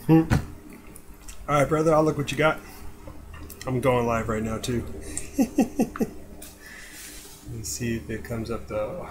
All right, brother, I'll look what you got. I'm going live right now, too. Let's see if it comes up, though.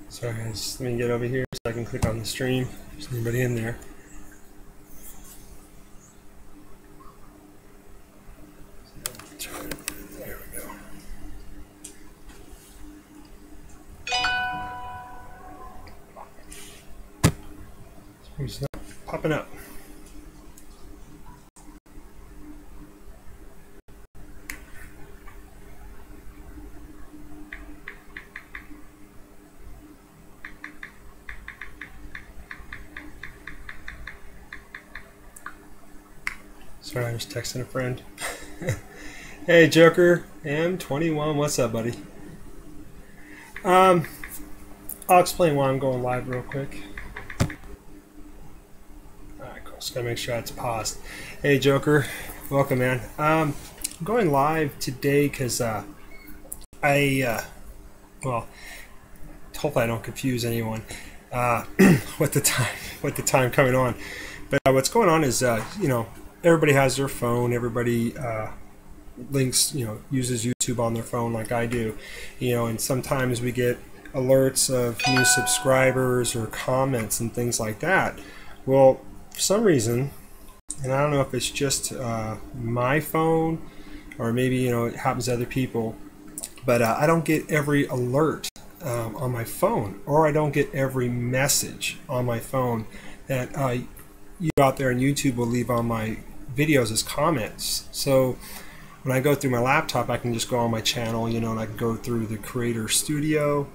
Sorry, guys. Let me get over here so I can click on the stream. There's anybody in there. There we go. It's not popping up. Sorry, I was texting a friend. Hey, Joker M21, what's up, buddy? I'll explain why I'm going live real quick. Alright, cool. Just gotta make sure it's paused. Hey, Joker, welcome, man. I'm going live today because well, hopefully I don't confuse anyone with the time coming on. But what's going on is, you know, everybody has their phone. Everybody links, you know, uses YouTube on their phone like I do, you know, and sometimes we get alerts of new subscribers or comments and things like that. Well, for some reason, and I don't know if it's just my phone or maybe, you know, it happens to other people, but I don't get every alert on my phone, or I don't get every message on my phone that you out there on YouTube will leave on my videos as comments. So when I go through my laptop, I can just go on my channel, you know, and I can go through the Creator Studio,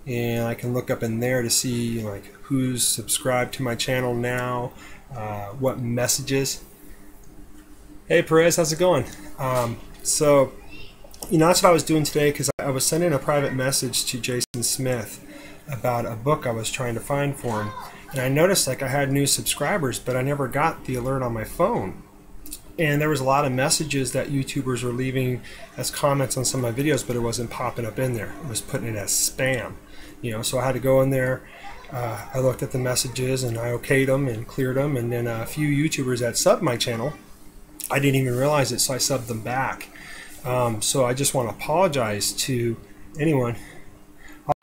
and I can look up in there to see, like, who's subscribed to my channel now, what messages. Hey Perez, how's it going? So, you know, that's what I was doing today, because I was sending a private message to Jason Smith about a book I was trying to find for him, and I noticed, like, I had new subscribers, but I never got the alert on my phone. And there was a lot of messages that YouTubers were leaving as comments on some of my videos, but it wasn't popping up in there. It was putting it as spam, you know. So I had to go in there. I looked at the messages and I okayed them and cleared them. And then a few YouTubers that subbed my channel, I didn't even realize it, so I subbed them back. So I just want to apologize to anyone.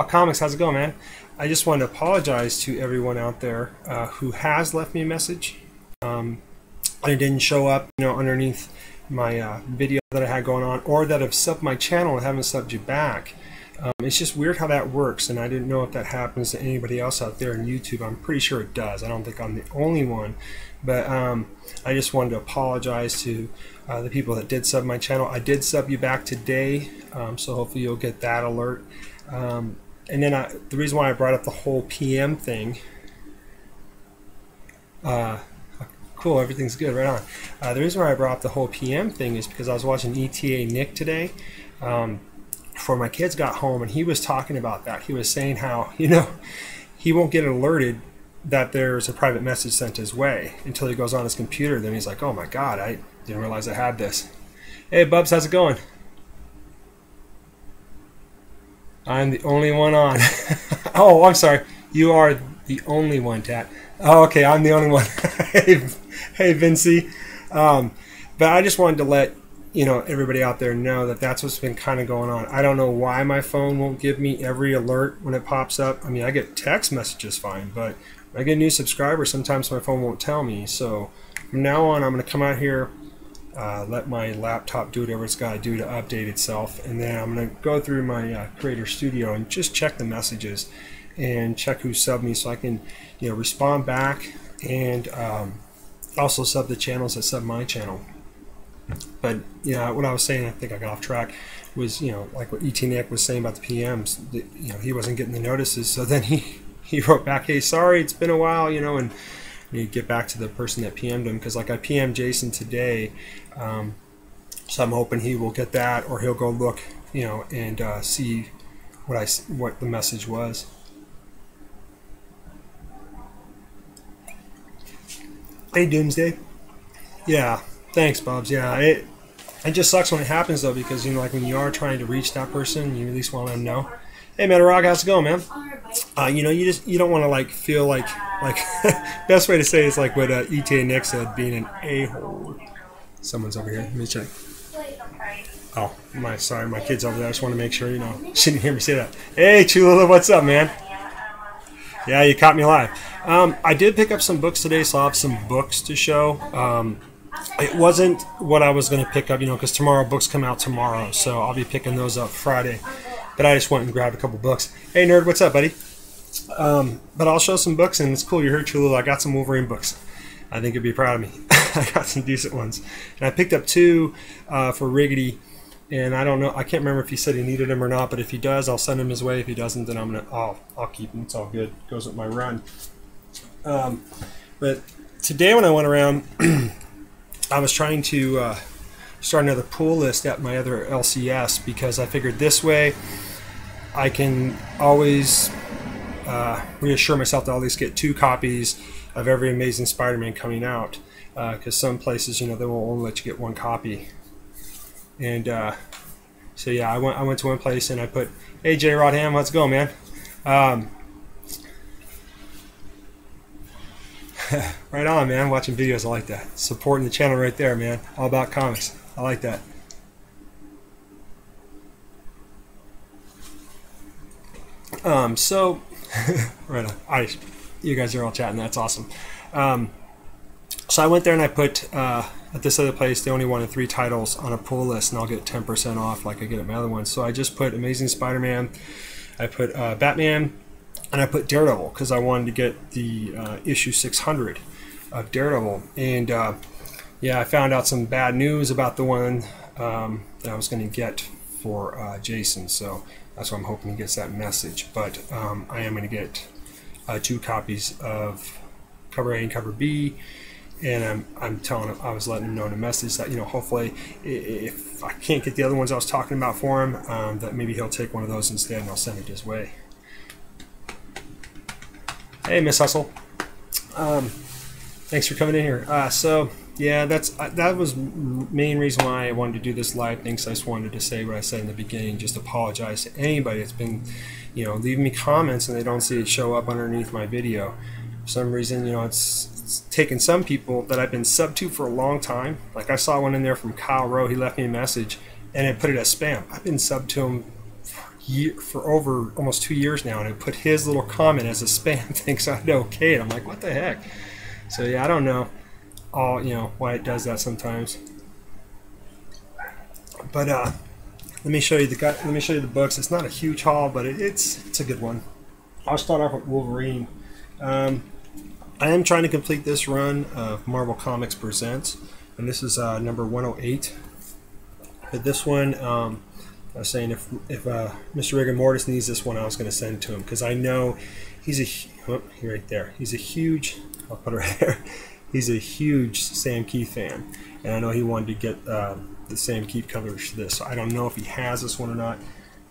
Comics, how's it going, man? I just want to apologize to everyone out there who has left me a message. And it didn't show up, you know, underneath my video that I had going on, or that have subbed my channel and haven't subbed you back. It's just weird how that works, and I didn't know if that happens to anybody else out there in YouTube. I'm pretty sure it does. I don't think I'm the only one, but I just wanted to apologize to the people that did sub my channel. I did sub you back today, so hopefully you'll get that alert. And then the reason why I brought up the whole PM thing, cool, everything's good, right on. The reason why I brought up the whole PM thing is because I was watching ETA Nick today before my kids got home, and he was talking about that. He was saying how, you know, he won't get alerted that there's a private message sent his way until he goes on his computer. Then he's like, oh my God, I didn't realize I had this. Hey, Bubs, how's it going? I'm the only one on. Oh, I'm sorry. You are the only one, Tat. Oh, okay, I'm the only one. Hey, Vincy. But I just wanted to let, you know, everybody out there know that that's what's been kind of going on. I don't know why my phone won't give me every alert when it pops up. I mean, I get text messages fine, but when I get new subscribers, sometimes my phone won't tell me. So from now on, I'm going to come out here, let my laptop do whatever it's got to do to update itself, and then I'm going to go through my Creator Studio and just check the messages and check who subbed me, so I can, you know, respond back, and also sub the channels that sub my channel. But yeah, what I was saying, I think I got off track, was, you know, like what ET Nick was saying about the PMs. You know, he wasn't getting the notices, so then he wrote back, hey, sorry, it's been a while, you know, and you get back to the person that PM'd him, because like I PM'd Jason today So I'm hoping he will get that, or he'll go look, and see what the message was. Hey, Doomsday. Yeah, thanks, Bubs. Yeah, it just sucks when it happens though, because like when you are trying to reach that person, you at least want to know. Hey, Metarog, how's it going, man? You don't want to like feel like best way to say it is like what ETA Nick said, being an a-hole. Someone's over here. Let me check. Oh, sorry, my kid's over there. I just want to make sure, she didn't hear me say that. Hey, Chula, what's up, man? Yeah, you caught me live. I did pick up some books today, so I'll have some books to show. It wasn't what I was going to pick up, because tomorrow books come out tomorrow, so I'll be picking those up Friday. But I just went and grabbed a couple books. Hey, nerd, what's up, buddy? But I'll show some books, and it's cool. You heard Chula. I got some Wolverine books. I think you'd be proud of me. I got some decent ones. And I picked up 2 for Riggedy. And I don't know, I can't remember if he said he needed them or not, but if he does, I'll send him his way. If he doesn't, then I'll keep him. It's all good. Goes with my run. But today when I went around, I was trying to start another pull list at my other LCS, because I figured this way I can always reassure myself to at least get 2 copies of every Amazing Spider-Man coming out, because some places, they will only let you get 1 copy. And so yeah, I went to one place and I put, hey, J. Rodham, let's go, man. Right on, man. Watching videos, I like that. Supporting the channel right there, man. All about comics. I like that. So right on. You guys are all chatting. That's awesome. So I went there and I put at this other place, they only wanted 3 titles on a pull list, and I'll get 10% off like I get at my other ones. So I just put Amazing Spider-Man, I put Batman, and I put Daredevil, because I wanted to get the issue 600 of Daredevil. And yeah, I found out some bad news about the one that I was going to get for Jason. So that's why I'm hoping he gets that message. But I am going to get 2 copies of cover A and cover B. And I'm telling him, I was letting him know in a message that, hopefully if I can't get the other ones I was talking about for him, that maybe he'll take one of those instead and I'll send it his way. Hey, Miss Hustle. Thanks for coming in here. So yeah, that was main reason why I wanted to do this live thing. So I just wanted to say what I said in the beginning, just apologize to anybody that's been, leaving me comments and they don't see it show up underneath my video. For some reason, it's taken some people that I've been sub to for a long time. Like I saw one in there from Kyle Rowe. He left me a message and it put it as spam. I've been sub to him for over almost 2 years now, and it put his little comment as a spam thing, so I had to okay it. I'm like, what the heck? So yeah, I don't know why it does that sometimes. But let me show you the books. It's not a huge haul, but it's a good one. I'll start off with Wolverine. I am trying to complete this run of Marvel Comics Presents, and this is number 108. But this one, I was saying if Mr. Rigor Mortis needs this one, I was going to send it to him, because I know he's right there. He's a huge, I'll put it right there. He's a huge Sam Keith fan, and I know he wanted to get the Sam Keith coverage to this. So I don't know if he has this one or not.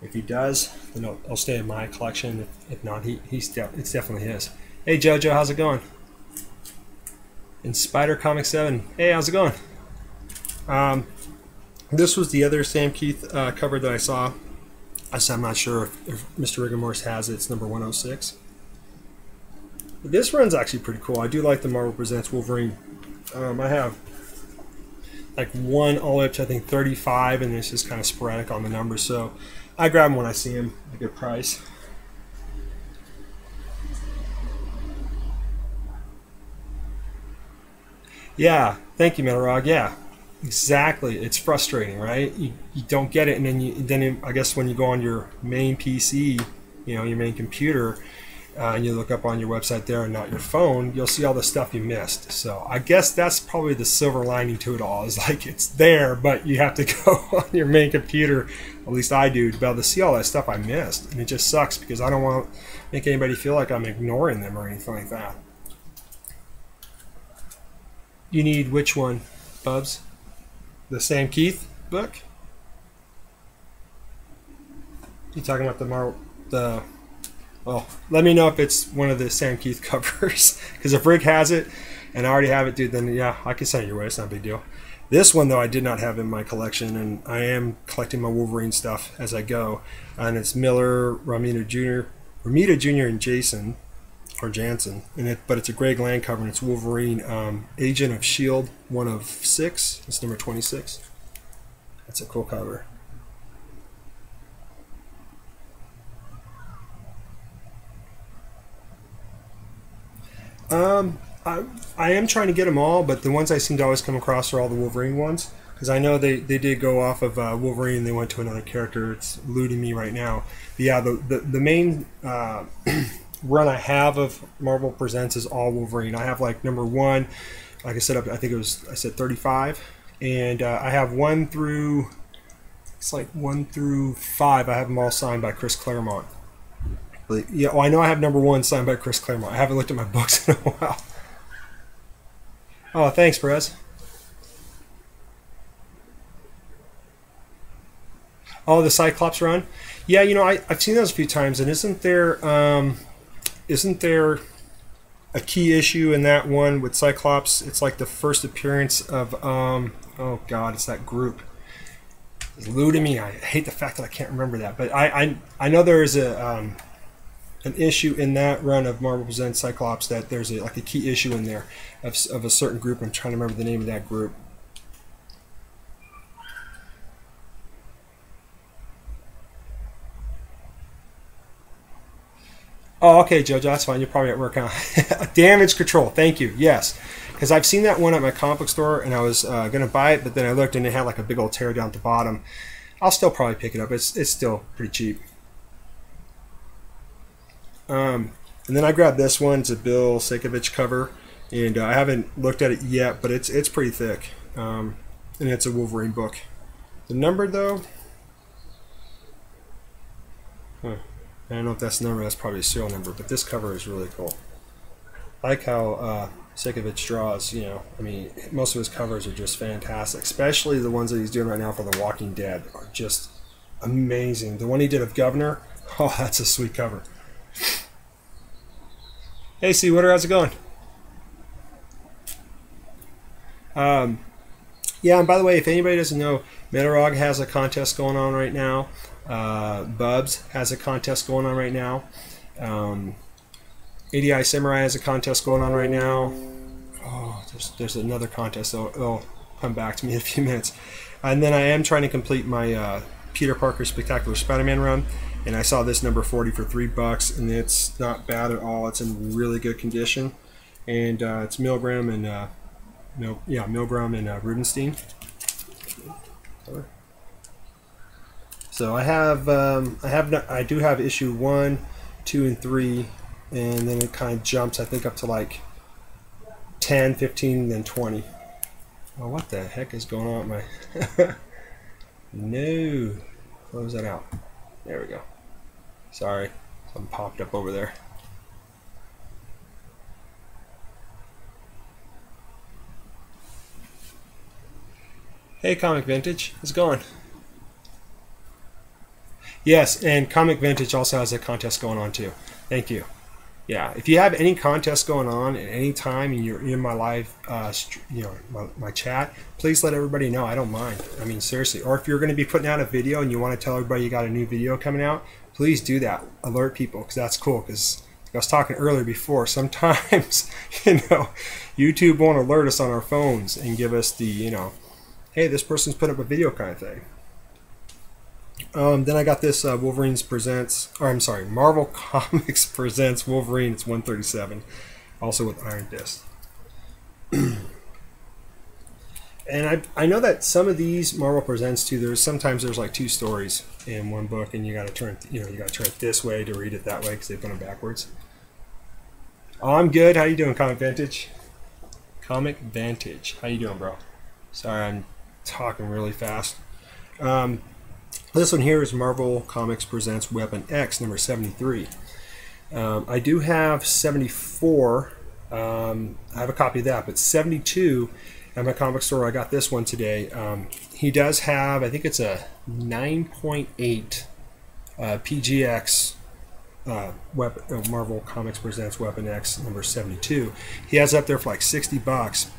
If he does, then it'll stay in my collection. If not, it's definitely his. Hey Jojo, how's it going? In Spider Comic 7. Hey, how's it going? This was the other Sam Keith cover that I saw. I'm not sure if Mr. Rigor Mortis has it. It's number 106. But this run's actually pretty cool. I do like the Marvel Presents Wolverine. I have like 1 all the way up to I think 35, and it's just kind of sporadic on the numbers. So I grab them when I see them at a good price. Yeah, thank you, Metalrog. Yeah, exactly. It's frustrating, right? You don't get it, and then I guess when you go on your main PC, your main computer, and you look up on your website there and not your phone, you'll see all the stuff you missed. So I guess that's probably the silver lining to it all, is like it's there, but you have to go on your main computer, at least I do, to be able to see all that stuff I missed. And it just sucks, because I don't want to make anybody feel like I'm ignoring them or anything like that. You need which one, Bubs? The Sam Keith? book? You talking about the well, let me know if it's one of the Sam Keith covers, because if Rick has it and I already have it, dude, then yeah, I can send it your way. It's not a big deal. This one, though, I did not have in my collection, and I am collecting my Wolverine stuff as I go. And it's Miller, Romita Jr., and Jason, or Jansen, but it's a Greg Land cover, and it's Wolverine, Agent of S.H.I.E.L.D., 1 of 6. It's number 26. That's a cool cover. I am trying to get them all, but the ones I seem to always come across are all the Wolverine ones, because I know they did go off of Wolverine and they went to another character. It's eluding me right now. But yeah, the main run I have of Marvel Presents is all Wolverine. I have like number 1, like I said, I think I said 35, and I have 1 through, it's like 1 through 5. I have them all signed by Chris Claremont. But yeah, well, I know I have number 1 signed by Chris Claremont. I haven't looked at my books in a while. Oh, thanks, Perez. Oh, the Cyclops run? Yeah, you know, I've seen those a few times, and isn't there a key issue in that one with Cyclops? It's like the first appearance of, oh God, it's that group. It's eluding me. I hate the fact that I can't remember that, but I know there is an issue in that run of Marvel Presents Cyclops that there's like a key issue in there of a certain group. I'm trying to remember the name of that group. Oh, okay, Jojo, that's fine. You're probably at work, huh? Damage Control, thank you. Yes, because I've seen that one at my comic book store, and I was going to buy it, but then I looked and it had like a big old tear down at the bottom. I'll still probably pick it up. It's still pretty cheap. And then I grabbed this one. It's a Bill Sienkiewicz cover, and I haven't looked at it yet, but it's pretty thick, and it's a Wolverine book. The number, though, I don't know if that's the number. That's probably a serial number, but this cover is really cool. I like how Sienkiewicz draws. You know, I mean, most of his covers are just fantastic, especially the ones that he's doing right now for The Walking Dead are just amazing. The one he did of Governor, oh, that's a sweet cover. Hey, Seawater, how's it going? Yeah, and by the way, if anybody doesn't know, Metarog has a contest going on right now. Bubs has a contest going on right now. ADI Samurai has a contest going on right now. Oh, there's another contest, so it'll come back to me in a few minutes. And then I am trying to complete my Peter Parker Spectacular Spider-Man run. And I saw this number 40 for $3, and it's not bad at all. It's in really good condition, and it's Milgram and Milgram and Rubenstein. So I do have issue 1, 2, and 3, and then it kind of jumps, I think, up to like 10, 15, and then 20. Oh, what the heck is going on with my? No, close that out. There we go. Sorry, something popped up over there. Hey, Comic Vintage, how's it going? Yes, and Comic Vintage also has a contest going on too. Thank you. Yeah, if you have any contest going on at any time and you're in my live, my chat, please let everybody know. I don't mind. I mean, seriously. Or if you're going to be putting out a video and you want to tell everybody you got a new video coming out, please do that. Alert people, because that's cool. Because I was talking earlier before, sometimes, YouTube won't alert us on our phones and give us the, hey, this person's put up a video kind of thing. Then I got this Wolverine's Presents, or I'm sorry, Marvel Comics Presents Wolverine. It's 137, also with Iron Fist. And I know that some of these Marvel Presents too. Sometimes there's like 2 stories in one book, and you got to turn it this way to read it that way because they put them backwards. Oh, I'm good. How you doing, Comic Vantage? Comic Vantage. How you doing, bro? Sorry, I'm talking really fast. This one here is Marvel Comics Presents Weapon X, number 73. I do have 74. I have a copy of that, but 72 at my comic store. I got this one today. he does have, I think it's a 9.8 PGX Marvel Comics Presents Weapon X number 72. He has it up there for like $60.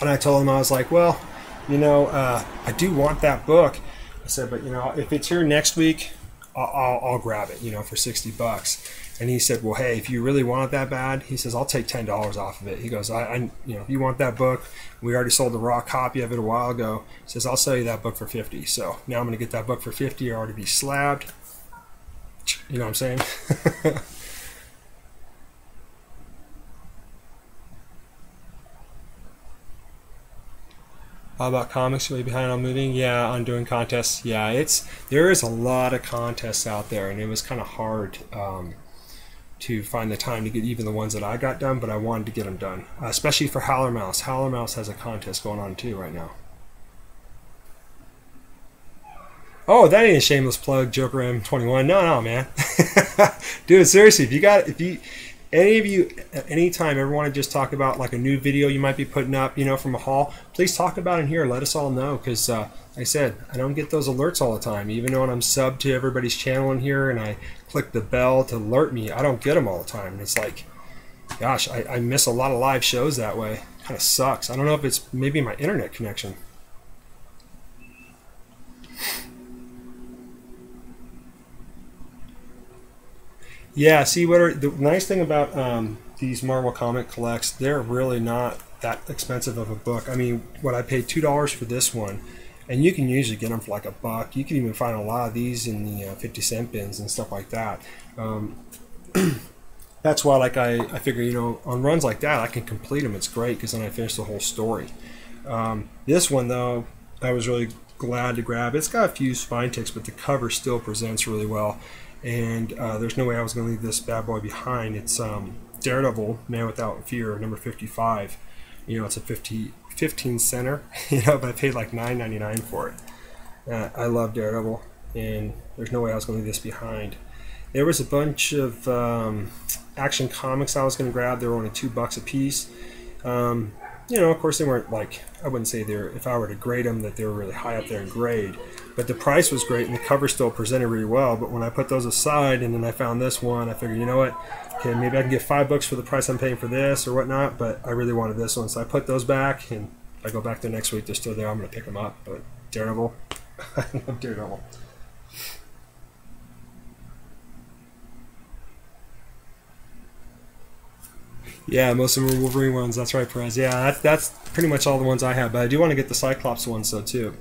And I told him, I was like, well, I do want that book. I said, but if it's here next week, I'll grab it, for $60. And he said, well, hey, if you really want it that bad, he says, I'll take $10 off of it. He goes, if you want that book, we already sold the raw copy of it a while ago. He says, I'll sell you that book for $50. So now I'm going to get that book for $50. I'll already be slabbed. You know what I'm saying? How about comics? Way behind on moving? Yeah, on doing contests. Yeah, there is a lot of contests out there, and it was kind of hard to find the time to get even the ones that I got done, but I wanted to get them done, especially for Howler Mouse. Howler Mouse has a contest going on too right now. Oh, that ain't a shameless plug, Joker M21. No, man. Dude, seriously, anytime ever want to just talk about like a new video you might be putting up, from a haul, please talk about it in here. Let us all know, because like I said, I don't get those alerts all the time. Even though I'm subbed to everybody's channel in here and I click the bell to alert me, I don't get them all the time. And it's like, gosh, I miss a lot of live shows that way. Kind of sucks. I don't know if it's maybe my internet connection. Yeah, see, the nice thing about these Marvel comic collects, they're really not that expensive of a book. I mean, what I paid $2 for this one, and you can usually get them for like $1. You can even find a lot of these in the 50-cent bins and stuff like that. That's why, like, I figure, on runs like that, I can complete them. It's great because then I finish the whole story. This one, though, I was really glad to grab. It's got a few spine ticks, but the cover still presents really well. And there's no way I was going to leave this bad boy behind. It's Daredevil, Man Without Fear, number 55. It's a 15 center, but I paid like $9.99 for it. I love Daredevil, and there's no way I was going to leave this behind. There was a bunch of Action Comics I was going to grab. They were only $2 a piece. Of course, they weren't like, I wouldn't say if I were to grade them, that they were really high up there in grade. But the price was great, and the cover still presented really well. But when I put those aside, and then I found this one, I figured, you know what? Okay, maybe I can get $5 for the price I'm paying for this or whatnot. But I really wanted this one, so I put those back. And if I go back there next week, they're still there. I'm going to pick them up. But Daredevil, I love Daredevil. Yeah, most of them are Wolverine ones. That's right, Perez. Yeah, that's pretty much all the ones I have. But I do want to get the Cyclops ones, though, too.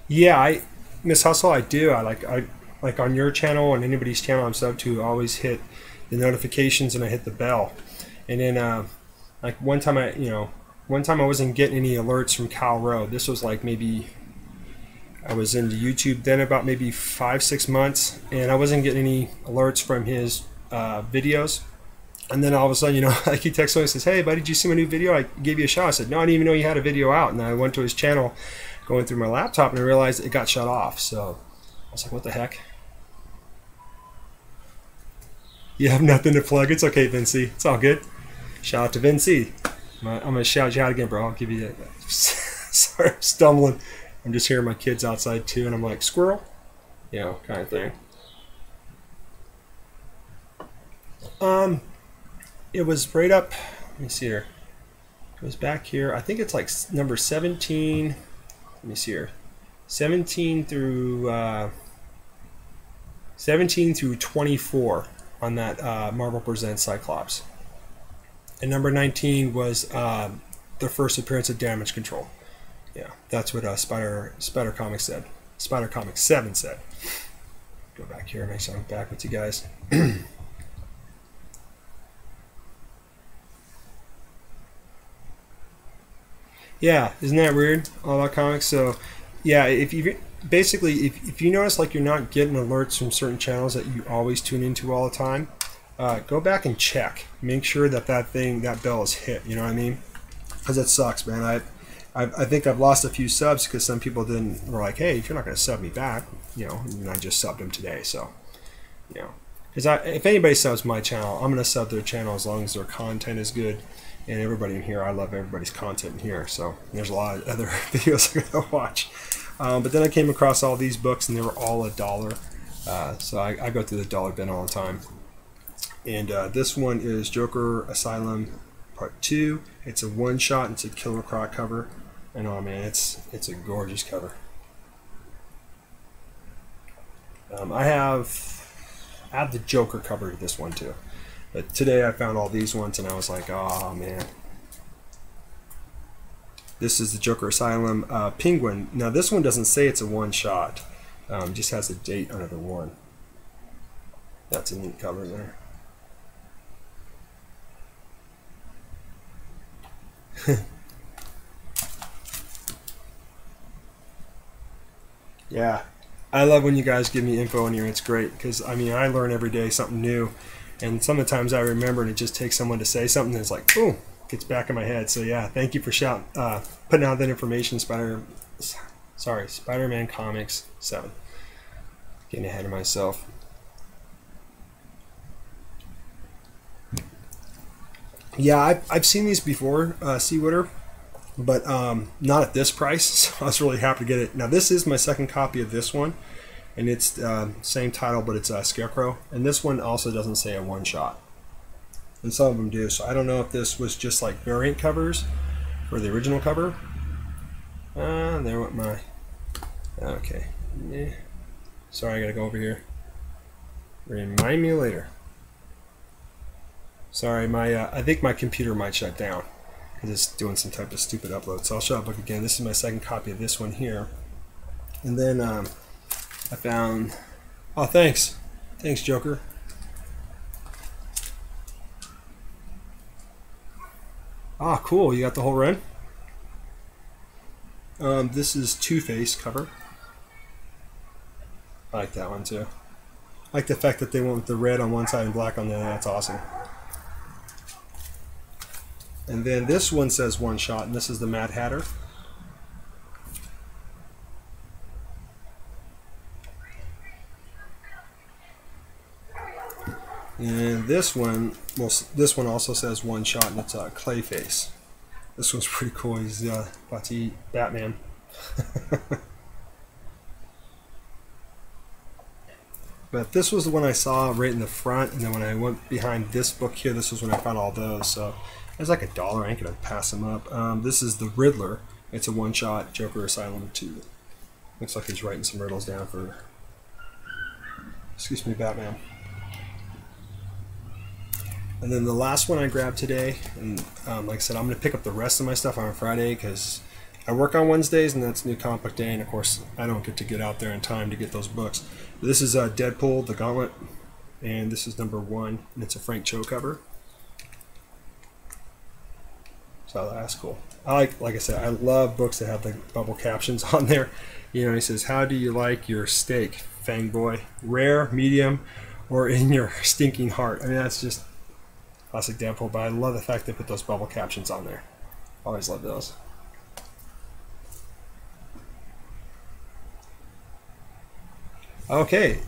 Yeah, Miss Hustle, I do. I like on your channel and anybody's channel I'm subbed to, always hit the notifications and I hit the bell. And then like one time I wasn't getting any alerts from Cal Road. This was like maybe I was into YouTube then about maybe 5-6 months, and I wasn't getting any alerts from his videos. And then all of a sudden, like he texts me and says, "Hey, buddy, did you see my new video? I gave you a shot." I said, "No, I didn't even know you had a video out." And I went to his channel, going through my laptop, and I realized it got shut off. So I was like, "What the heck?" You have nothing to plug. It's okay, Vinci. It's all good. Shout out to Vinci. I'm gonna shout you out again, bro. I'll give you that. Sorry, I'm stumbling. I'm just hearing my kids outside too, and I'm like, "Squirrel," kind of thing. It was right up. Let me see here. It was back here. I think it's like number 17. Let me see here. 17 through 24 on that Marvel Presents Cyclops. And number 19 was the first appearance of Damage Control. Yeah, that's what Spider Comics said. Spider Comics 7 said. Go back here, make sure I'm back with you guys. Yeah, isn't that weird? All about comics. So, yeah, if you notice like you're not getting alerts from certain channels that you always tune into all the time, go back and check. Make sure that that bell is hit. You know what I mean? Because it sucks, man. I think I've lost a few subs because some people were like, "Hey, if you're not going to sub me back, and I just subbed them today." So, Because if anybody subs my channel, I'm going to sub their channel as long as their content is good. And everybody in here, I love everybody's content in here. So there's a lot of other videos I gotta watch. But then I came across all these books, and they were all $1. So I go through the dollar bin all the time. And this one is Joker Asylum Part 2. It's a one-shot. It's a Killer Croc cover. And oh man, it's a gorgeous cover. I have the Joker cover to this one too. But today I found all these ones, and I was like, oh man. This is the Joker Asylum Penguin. Now this one doesn't say it's a one-shot. Just has a date under the one. That's a neat cover there. Yeah, I love when you guys give me info in here. It's great because I mean I learn every day something new, and sometimes I remember, and it just takes someone to say something that's like boom, gets back in my head. So yeah, thank you for putting out that information, Spider-Man Comics 7. Getting ahead of myself. Yeah, I've seen these before, Seawater, but not at this price, so I was really happy to get it. Now this is my second copy of this one, and it's same title, but it's Scarecrow, and this one also doesn't say a one-shot, and some of them do, so I don't know if this was just like variant covers for the original cover. There went my... Okay. Yeah. Sorry, I gotta go over here. Remind me later. Sorry, I think my computer might shut down because it's doing some type of stupid upload. So I'll show up again. This is my second copy of this one here. And then I found... Oh, thanks. Thanks, Joker. Ah, cool. You got the whole run? This is Two-Face cover. I like that one too. I like the fact that they went with the red on one side and black on the other. That's awesome. And then this one says one shot, and this is the Mad Hatter. And this one, well, this one also says one shot, and it's Clayface. This one's pretty cool. He's about to eat Batman. But this was the one I saw right in the front, and then when I went behind this book here, this was when I found all those. So it was like $1. I ain't gonna pass them up. This is the Riddler. It's a one-shot Joker Asylum 2. Looks like he's writing some riddles down for, excuse me, Batman. And then the last one I grabbed today, and like I said, I'm gonna pick up the rest of my stuff on Friday because I work on Wednesdays, and that's New Comic Book Day, and of course I don't get to get out there in time to get those books. But this is Deadpool, The Gauntlet, and this is #1, and it's a Frank Cho cover. So that's cool. Like I said, I love books that have the bubble captions on there. You know, he says, "How do you like your steak, Fang Boy? Rare, medium, or in your stinking heart?" I mean, that's just classic Deadpool, but I love the fact they put those bubble captions on there. Always love those. Okay,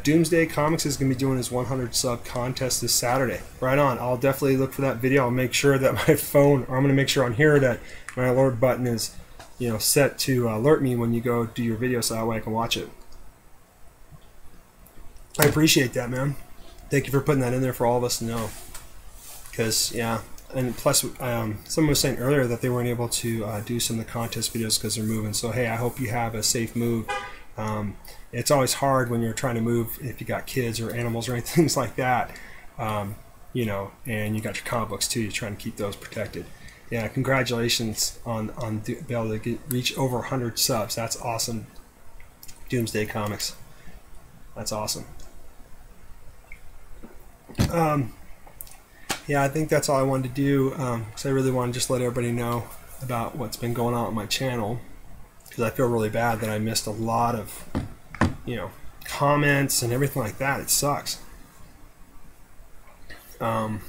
Doomsday Comics is going to be doing his 100 sub contest this Saturday. Right on. I'll definitely look for that video. I'll make sure that my phone, or I'm going to make sure on here that my alert button is, you know, set to alert me when you go do your video, so that way I can watch it. I appreciate that, man. Thank you for putting that in there for all of us to know. Because, yeah, and plus, someone was saying earlier that they weren't able to do some of the contest videos because they're moving. So, hey, I hope you have a safe move. It's always hard when you're trying to move if you got kids or animals or anything like that, you know, and you got your comic books too. You're trying to keep those protected. Yeah, congratulations on being able to reach over 100 subs. That's awesome. Doomsday Comics. That's awesome. Yeah, I think that's all I wanted to do because I really want to just let everybody know about what's been going on my channel, because I feel really bad that I missed a lot of, you know, comments and everything like that. It sucks. So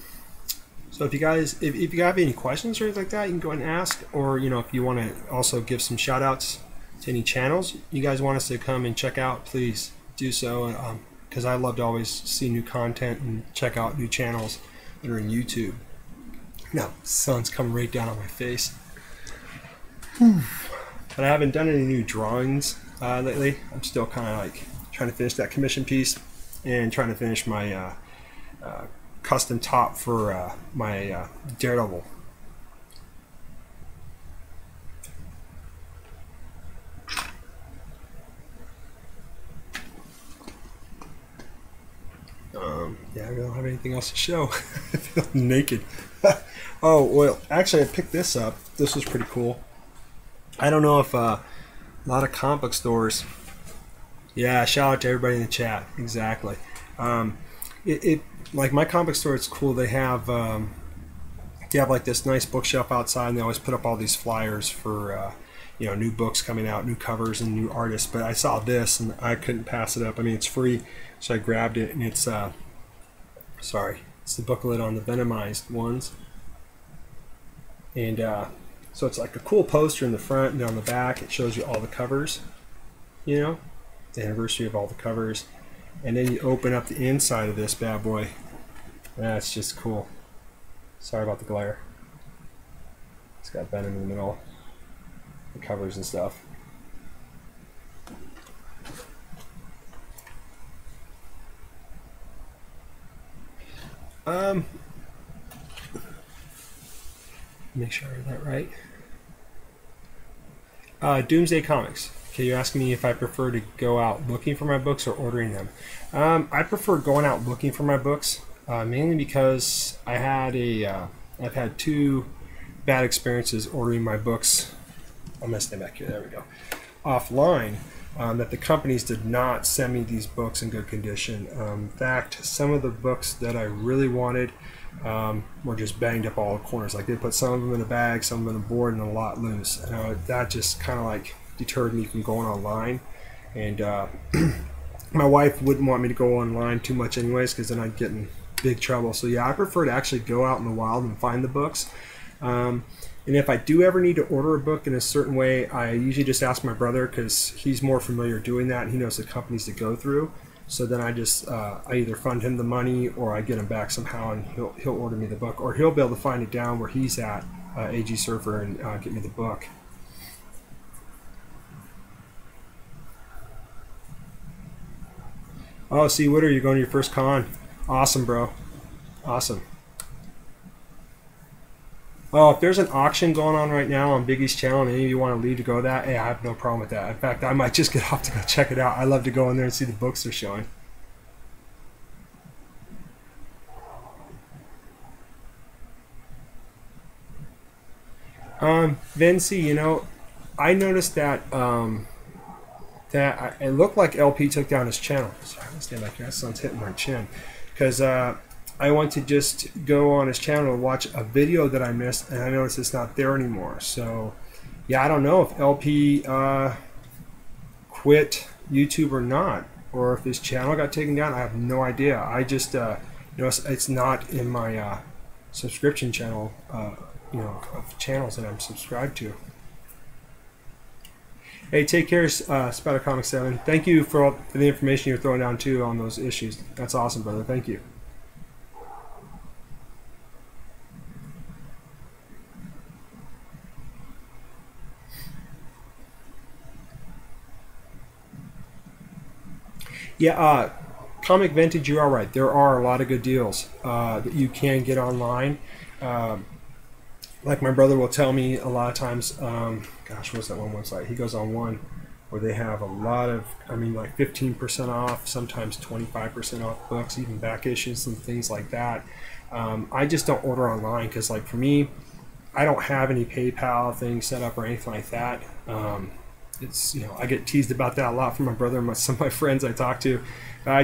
if you guys, if you have any questions or anything like that, you can go ahead and ask, or you know, if you want to also give some shout outs to any channels you guys want us to come and check out, please do so, because I love to always see new content and check out new channels that are in YouTube. Now, the sun's coming right down on my face. But I haven't done any new drawings lately. I'm still kind of like trying to finish that commission piece and trying to finish my custom top for my Daredevil. Yeah, I don't have anything else to show. I feel naked. Oh, well, actually I picked this up. This was pretty cool. I don't know if a lot of comic book stores. Yeah, shout out to everybody in the chat. Exactly. Like my comic book store, it's cool. They have like this nice bookshelf outside, and they always put up all these flyers for new books coming out, new covers, and new artists. But I saw this, and I couldn't pass it up. I mean, it's free, so I grabbed it, and it's it's the booklet on the Venomized ones, and so it's like a cool poster in the front, and on the back it shows you all the covers, the anniversary of all the covers, and then you open up the inside of this bad boy. That's just cool. Sorry about the glare. It's got Venom in the middle, the covers and stuff. Make sure I read that right. Doomsday Comics. Okay, you're asking me if I prefer to go out looking for my books or ordering them. I prefer going out looking for my books, mainly because I've had 2 bad experiences ordering my books. I'm gonna stay back here. There we go. Offline. That the companies did not send me these books in good condition. In fact, some of the books that I really wanted were just banged up all the corners. Like they put some of them in a bag, some of them in a board, and a lot loose. That just kind of like deterred me from going online. And my wife wouldn't want me to go online too much anyways, because then I'd get in big trouble. So yeah, I prefer to actually go out in the wild and find the books. And if I do ever need to order a book in a certain way, I usually just ask my brother, because he's more familiar doing that and he knows the companies to go through. So then I just I either fund him the money or I get him back somehow, and he'll order me the book, or he'll be able to find it down where he's at, AG Surfer, and get me the book. Oh, see, Woodard, you're going to your first con. Awesome, bro. Awesome. Oh, if there's an auction going on right now on Biggie's channel and any of you want to leave to go to that, hey, I have no problem with that. In fact, I might just get off to go check it out. I love to go in there and see the books they're showing. Vinci, I noticed that it looked like LP took down his channel. Sorry, I'm gonna stand back here. That sun's hitting my chin. Because I went to just go on his channel and watch a video that I missed, and I noticed it's not there anymore. So, yeah, I don't know if LP quit YouTube or not, or if his channel got taken down. I have no idea. I just, it's not in my subscription channel, of channels that I'm subscribed to. Hey, take care, Spider Comic 7. Thank you for the information you're throwing down too on those issues. That's awesome, brother. Thank you. Yeah, Comic Vintage, you are right. There are a lot of good deals that you can get online. Like my brother will tell me a lot of times, gosh, what's that one website? He goes on one where they have a lot of, like 15% off, sometimes 25% off books, even back issues and things like that. I just don't order online because, like, for me, I don't have any PayPal things set up or anything like that. I get teased about that a lot from my brother and some of my friends I talk to. I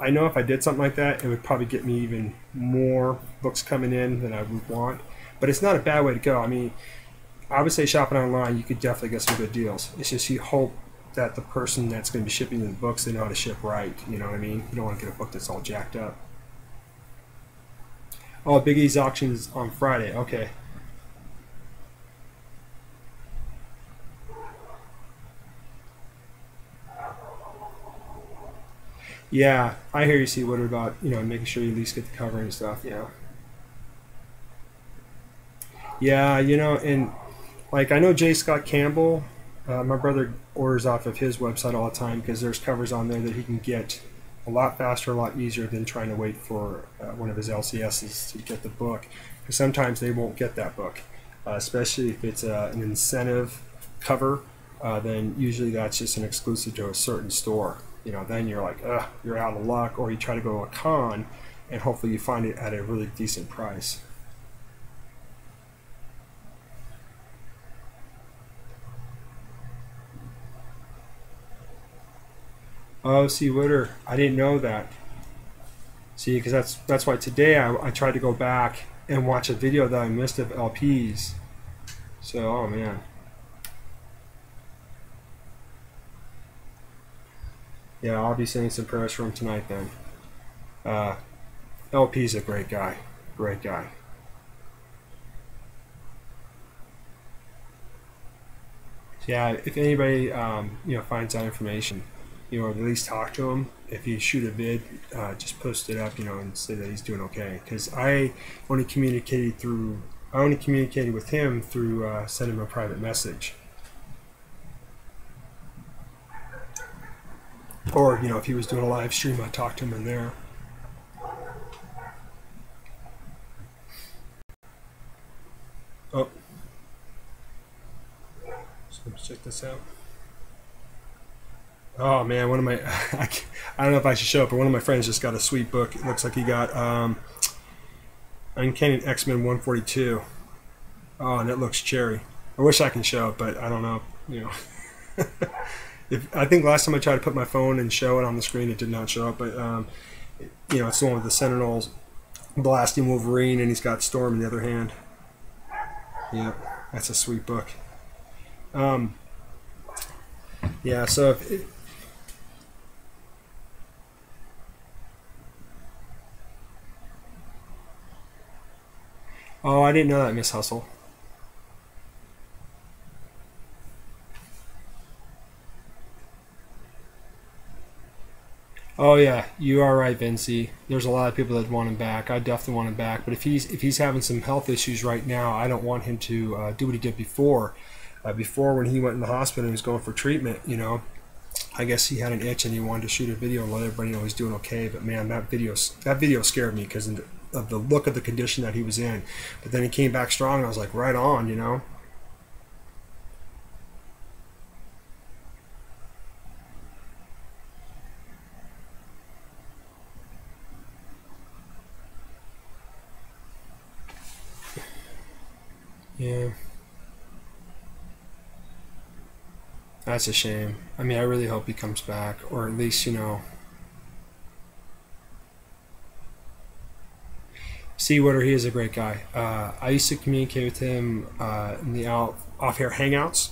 know if I did something like that, it would probably get me even more books coming in than I would want. But it's not a bad way to go. I would say shopping online, you could definitely get some good deals. It's just you hope that the person that's going to be shipping you the books, they know how to ship right. You know what I mean? You don't want to get a book that's all jacked up. Oh, Biggie's auction is on Friday. Okay. Yeah, I hear you. See what about making sure you at least get the cover and stuff. Yeah, and like I know J. Scott Campbell. My brother orders off of his website all the time because there's covers on there that he can get a lot faster, a lot easier than trying to wait for one of his LCSs to get the book. Because sometimes they won't get that book, especially if it's an incentive cover. Then usually that's just an exclusive to a certain store. Then you're like, ugh, you're out of luck, or you try to go to a con, and hopefully you find it at a really decent price. Oh, see, Witter, I didn't know that. See, because that's why today I tried to go back and watch a video that I missed of LPs. So, oh man. Yeah, I'll be saying some prayers for him tonight then. Uh, LP's a great guy. Great guy. So yeah, if anybody finds out information, or at least talk to him. If you shoot a vid, just post it up, and say that he's doing okay. Because I only communicated with him through sending him a private message. Or if he was doing a live stream, I'd talk to him in there. Oh, so let's check this out. Oh man, one of my I don't know if I should show it, but one of my friends just got a sweet book. It looks like he got Uncanny X-Men 142. Oh, and it looks cherry. I wish I can show it, but I don't know. I think last time I tried to put my phone and show it on the screen, it did not show up. But it's the one with the Sentinels blasting Wolverine, and he's got Storm in the other hand. Yep, that's a sweet book. Yeah, so oh, I didn't know that, Miss Hustle. Oh yeah, you are right, Vinci. There's a lot of people that want him back. I definitely want him back. But if he's having some health issues right now, I don't want him to do what he did before. Before when he went in the hospital and he was going for treatment, I guess he had an itch and he wanted to shoot a video and let everybody know he's doing okay. But man, that video scared me because of the look of the condition that he was in. But then he came back strong, and I was like, right on. Yeah, that's a shame. I mean, I really hope he comes back, or at least. Seawater, he is a great guy. I used to communicate with him in the off-air hangouts,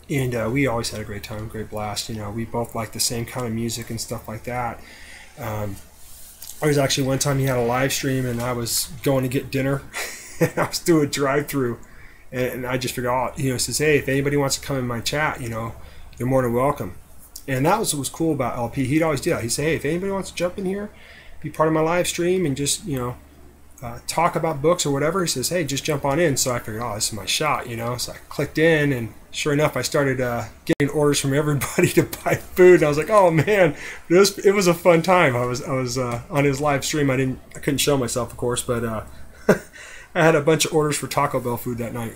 and we always had a great time, great blast. We both liked the same kind of music and stuff like that. Um, I was actually one time he had a live stream, and I was going to get dinner, and I was doing a drive-through, and I just figured, says, hey, if anybody wants to come in my chat, you're more than welcome. And that was what was cool about LP. He'd always do that. He'd say, hey, if anybody wants to jump in here, be part of my live stream, and just talk about books or whatever, he says, hey, just jump on in. So I figured, this is my shot. So I clicked in, and sure enough, I started getting orders from everybody to buy food. And I was like, oh man, it was a fun time. I was on his live stream. I couldn't show myself, of course, but I had a bunch of orders for Taco Bell food that night.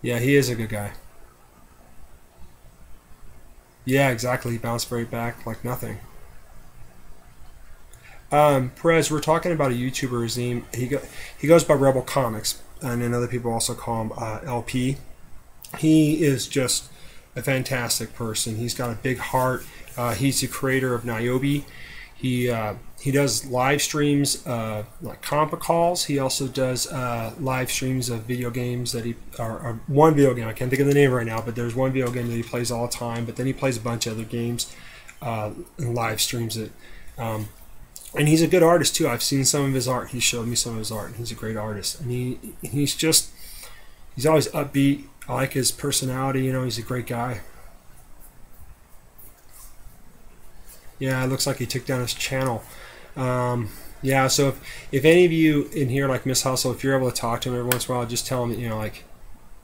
Yeah, he is a good guy. Yeah, exactly. He bounced right back like nothing. Perez, we're talking about a YouTuber. His name he goes by Rebel Comics, and then other people also call him LP. He is just a fantastic person. He's got a big heart. He's the creator of Niobe. He does live streams, like compa calls. He also does live streams of video games that or one video game. I can't think of the name right now, but there's one video game that he plays all the time. But then he plays a bunch of other games and live streams it. And he's a good artist too. I've seen some of his art. He showed me some of his art, and he's a great artist. And he's always upbeat. I like his personality. You know, he's a great guy. Yeah, it looks like he took down his channel. Yeah, so if any of you in here like Miss Hustle, if you're able to talk to him every once in a while, just tell him, you know, like,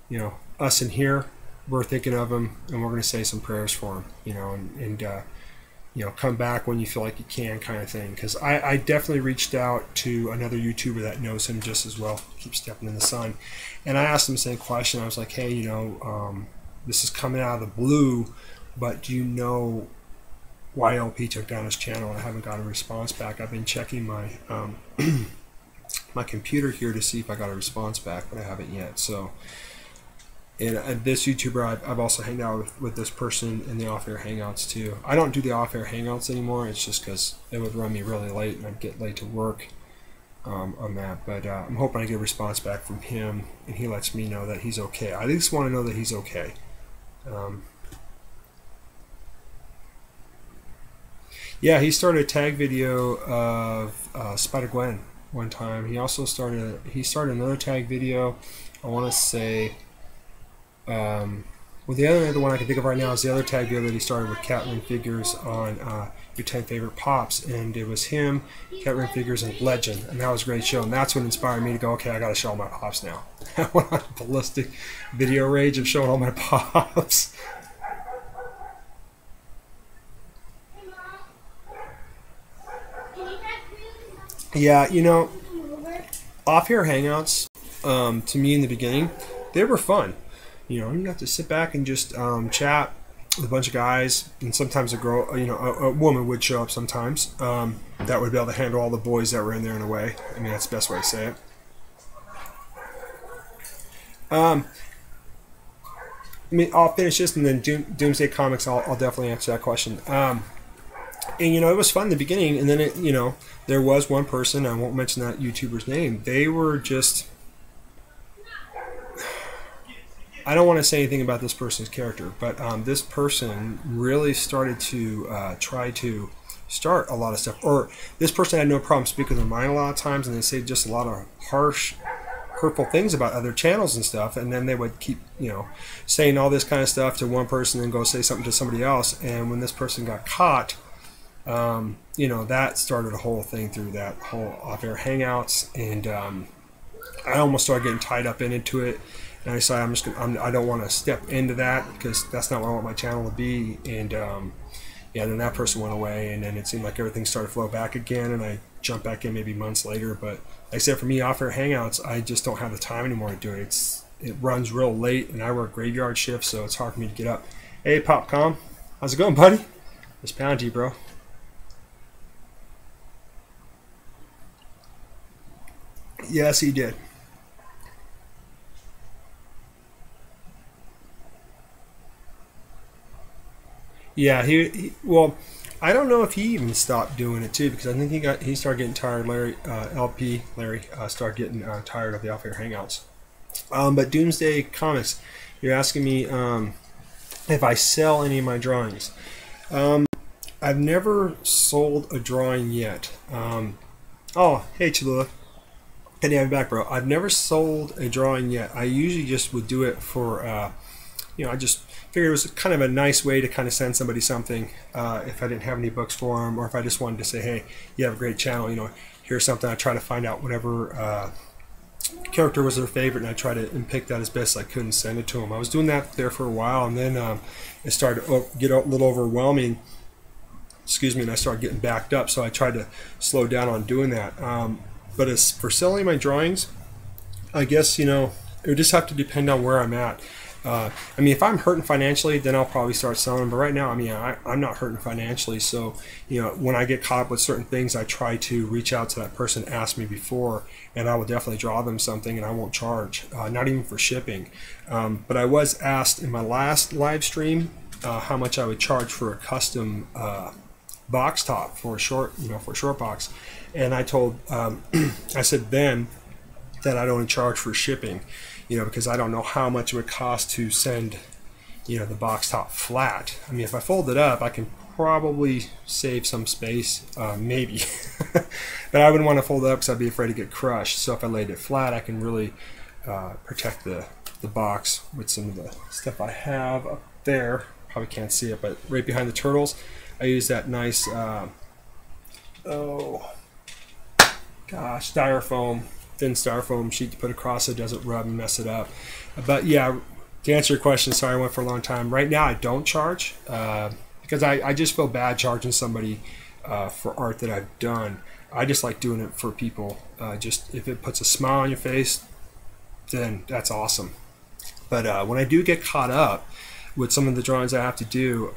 you know, us in here, we're thinking of him, and we're going to say some prayers for him, you know, and you know, come back when you feel like you can, kind of thing. Because I definitely reached out to another YouTuber that knows him just as well, keeps stepping in the sun, and I asked him the same question. I was like, hey, you know, this is coming out of the blue, but do you know why LP took down his channel? And I haven't got a response back. I've been checking my my computer here to see if I got a response back, but I haven't yet. So, and this YouTuber, I've also hanged out with this person in the off-air hangouts too. I don't do the off-air hangouts anymore. It's just because it would run me really late and I'd get late to work on that. But I'm hoping I get a response back from him and he lets me know that he's okay. I just want to know that he's okay. Yeah, he started a tag video of Spider-Gwen one time. He also started another tag video. I want to say, well, the other one I can think of right now is the other tag video that he started with Catherine Figures on your 10 favorite pops, and it was him, Catherine Figures, and Legend, and that was a great show. And that's what inspired me to go, okay, I got to show all my pops now. I went on a ballistic video rage of showing all my pops. Yeah, you know, off-air hangouts, to me in the beginning, they were fun. You know, you got to sit back and just chat with a bunch of guys, and sometimes a girl, you know, a woman would show up sometimes that would be able to handle all the boys that were in there in a way. I mean, that's the best way to say it. I mean, I'll finish this, and then Doomsday Comics, I'll definitely answer that question. And, you know, it was fun in the beginning, and then, you know, there was one person, I won't mention that YouTuber's name, they were just, I don't want to say anything about this person's character, but this person really started to try to start a lot of stuff, or this person had no problem speaking their mind a lot of times, and they say just a lot of harsh, hurtful things about other channels and stuff, and then they would keep, you know, saying all this kind of stuff to one person and go say something to somebody else, and when this person got caught, you know, that started a whole thing through that whole off-air hangouts, and I almost started getting tied up into it, and I decided I don't want to step into that because that's not what I want my channel to be. And yeah, then that person went away, and then it seemed like everything started to flow back again, and I jumped back in maybe months later. But like I said, for me, off-air hangouts, I just don't have the time anymore to do it. It runs real late, and I work graveyard shifts, so it's hard for me to get up. Hey, Popcom, how's it going, buddy? Just pound you, bro. Yes, he did. Yeah, well, I don't know if he even stopped doing it too, because I think he started getting tired. Larry started getting tired of the off-air hangouts. But Doomsday Comics, you're asking me if I sell any of my drawings. I've never sold a drawing yet. Oh, hey Chalula. Good to have you back, bro. I've never sold a drawing yet. I usually just would do it for, you know, I just figured it was kind of a nice way to kind of send somebody something if I didn't have any books for them, or if I just wanted to say, hey, you have a great channel, you know, here's something. I try to find out whatever character was their favorite, and I try to pick that as best I could and send it to them. I was doing that there for a while, and then it started to get a little overwhelming. Excuse me, and I started getting backed up, so I tried to slow down on doing that. But as for selling my drawings, I guess, you know, it would just have to depend on where I'm at. I mean, if I'm hurting financially, then I'll probably start selling them. But right now, I mean, I'm not hurting financially. So, you know, when I get caught up with certain things, I try to reach out to that person that asked me before, and I will definitely draw them something, and I won't charge, not even for shipping. But I was asked in my last live stream how much I would charge for a custom box top for a short, you know, for a short box, and I told, I said then that I'd only charge for shipping, you know, because I don't know how much it would cost to send, you know, the box top flat. I mean, if I fold it up, I can probably save some space, maybe, but I wouldn't want to fold it up because I'd be afraid to get crushed. So if I laid it flat, I can really protect the the box with some of the stuff I have up there. Probably can't see it, but right behind the turtles, I use that nice, styrofoam, thin styrofoam sheet to put across so it doesn't rub and mess it up. But yeah, to answer your question, sorry I went for a long time. Right now I don't charge because I just feel bad charging somebody for art that I've done. I just like doing it for people. Just if it puts a smile on your face, then that's awesome. But when I do get caught up with some of the drawings I have to do,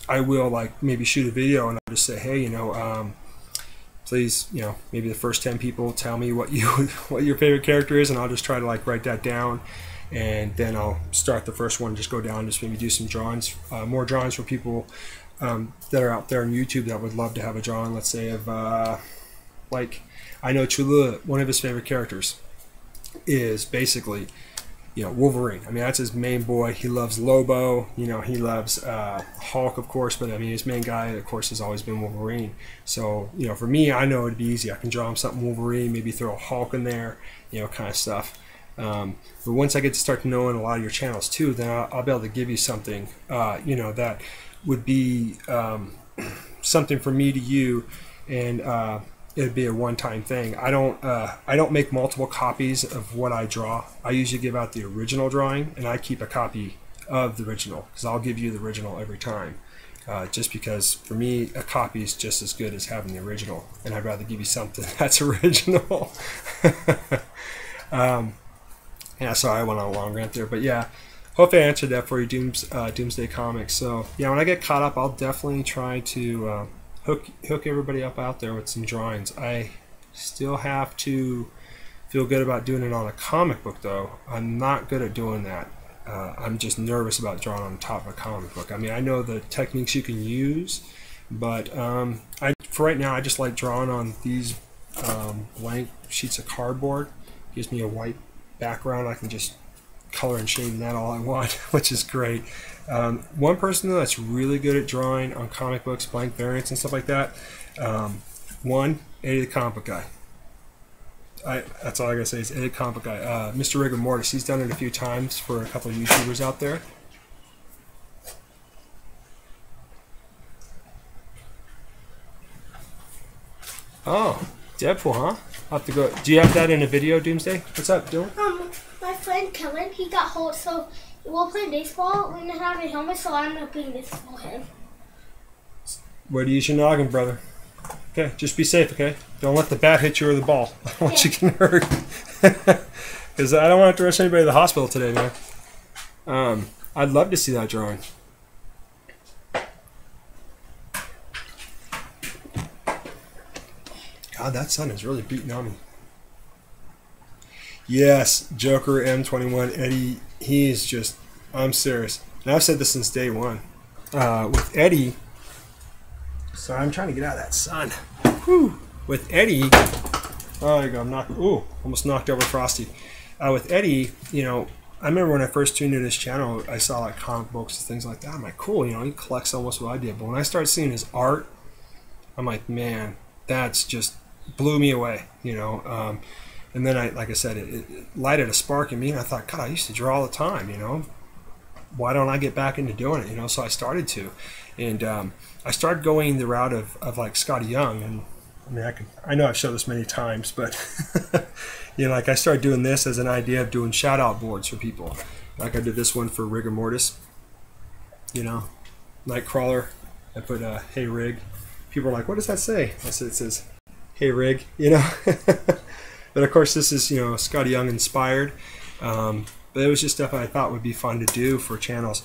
I will like maybe shoot a video and I'll just say, hey, please, maybe the first 10 people tell me what your favorite character is, and I'll just try to like write that down, and then I'll start the first one, just go down, just maybe do some drawings, more drawings for people that are out there on YouTube that would love to have a drawing, let's say of like, I know Cholula, one of his favorite characters is basically Wolverine. I mean, that's his main boy. He loves Lobo. He loves Hulk, of course, but I mean, his main guy, of course, has always been Wolverine. So, for me, I know it'd be easy. I can draw him something Wolverine, maybe throw a Hulk in there, kind of stuff. But once I get to start knowing a lot of your channels too, then I'll be able to give you something, that would be something from me to you, and it'd be a one-time thing. I don't make multiple copies of what I draw. I usually give out the original drawing, and I keep a copy of the original because I'll give you the original every time. Just because for me, a copy is just as good as having the original, and I'd rather give you something that's original. Yeah, sorry I went on a long rant there, but yeah, hopefully I answered that for you, Doomsday Comics. So yeah, when I get caught up, I'll definitely try to hook everybody up out there with some drawings. I still have to feel good about doing it on a comic book, though. I'm not good at doing that. I'm just nervous about drawing on top of a comic book. I mean, I know the techniques you can use, but for right now, I just like drawing on these blank sheets of cardboard. Gives me a white background. I can just color and shade in that all I want, which is great. One person though that's really good at drawing on comic books, blank variants and stuff like that, Eddie the Comic Book Guy. That's all I gotta say is Eddie the Comic Book Guy. Mr. Rigor Mortis, he's done it a few times for a couple of YouTubers out there. Oh, Deadpool, huh? I'll have to go. Do you have that in a video, Doomsday? What's up, Dylan? My friend Kellen, he got hold, so we're playing baseball. We didn't have a helmet, so I ended up being this for him. Way to use your noggin, brother. Okay, just be safe, okay? Don't let the bat hit you or the ball. I don't want you getting hurt. Because I don't want to rush anybody to the hospital today, man. I'd love to see that drawing. God, that sun is really beating on me. Yes, Joker M21 Eddie, he is just, I'm serious. And I've said this since day one. With Eddie, sorry, I'm trying to get out of that sun. Whew. With Eddie, oh, there you go, almost knocked over Frosty. With Eddie, I remember when I first tuned into this channel, I saw like comic books and things like that. I'm like, cool, he collects almost what I did. But when I started seeing his art, I'm like, man, that's just blew me away, and then like I said, it lighted a spark in me, and I thought, God, I used to draw all the time, why don't I get back into doing it, so I started to, and I started going the route of like Scotty Young, and I mean, I know I've showed this many times, but like I started doing this as an idea of doing shout out boards for people, like I did this one for Rigor Mortis, Nightcrawler. I put hey Rig. People are like, what does that say? I said, it says, hey Rig, But of course this is, Scotty Young inspired. But it was just stuff I thought would be fun to do for channels.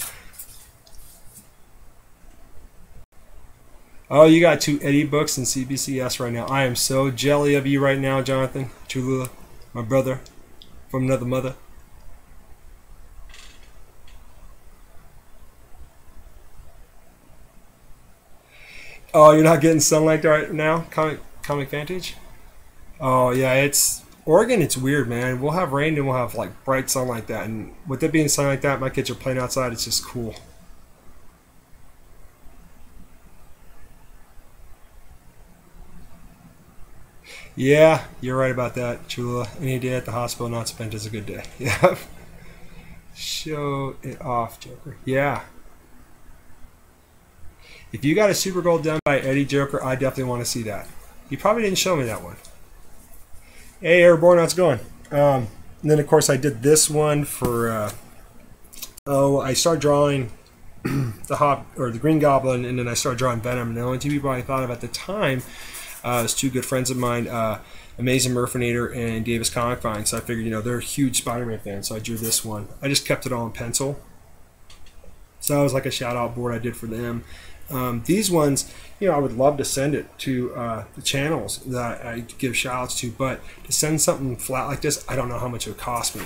Oh, you got 2 Eddie books and CBCS right now. I am so jelly of you right now, Jonathan. Cholula, my brother from another mother. Oh, you're not getting sunlight right now? Comic Vantage? Oh, yeah, Oregon, it's weird, man. We'll have rain and we'll have, like, bright sun like that. And with it being sun like that, my kids are playing outside. It's just cool. Yeah, you're right about that, Chula. Any day at the hospital not spent is a good day. Yeah. Show it off, Joker. Yeah. If you got a Super Gold done by Eddie Joker, I definitely want to see that. He probably didn't show me that one. Hey, Airborne, how's it going? And then, of course, I did this one for... I started drawing the Green Goblin, and then I started drawing Venom. And the only two people I thought of at the time was two good friends of mine, Amazing Murfinator and Davis Comic Vine. So I figured, they're huge Spider-Man fans, so I drew this one. I just kept it all in pencil. So that was like a shout-out board I did for them. These ones, I would love to send it to the channels that I give shout-outs to, but to send something flat like this, I don't know how much it would cost me.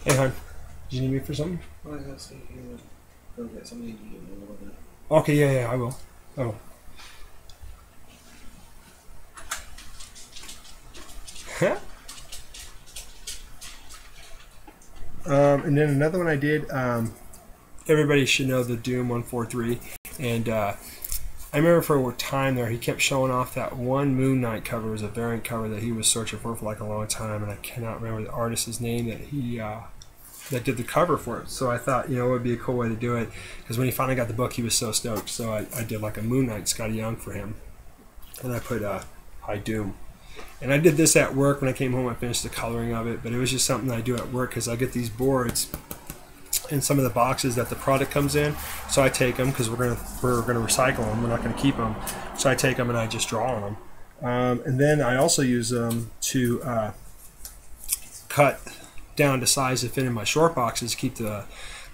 Hey, hon, did you need me for something? Well, I was going to say, go get something to eat in a little bit. Okay, yeah, I will. Oh. And then another one I did, everybody should know the Doom 143, and I remember for a time there he kept showing off that one Moon Knight cover. It was a variant cover that he was searching for like a long time, and I cannot remember the artist's name that he that did the cover for it. So I thought, it would be a cool way to do it, because when he finally got the book, he was so stoked. So I did like a Moon Knight Scotty Young for him, and I put High Doom. And I did this at work. When I came home, I finished the coloring of it, but it was just something I do at work because I get these boards in some of the boxes that the product comes in. So I take them because we're gonna recycle them. We're not gonna keep them. So I take them and I just draw on them. And then I also use them to cut down to size to fit in my short boxes, keep the